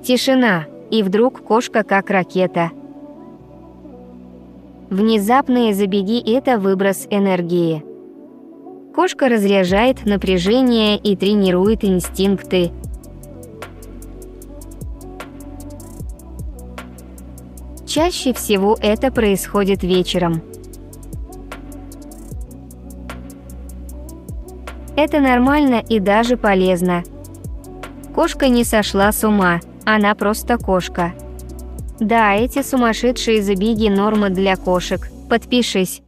Тишина, и вдруг кошка как ракета. Внезапные забеги – это выброс энергии. Кошка разряжает напряжение и тренирует инстинкты. Чаще всего это происходит вечером. Это нормально и даже полезно. Кошка не сошла с ума, она просто кошка. Да, эти сумасшедшие забеги – норма для кошек. Подпишись.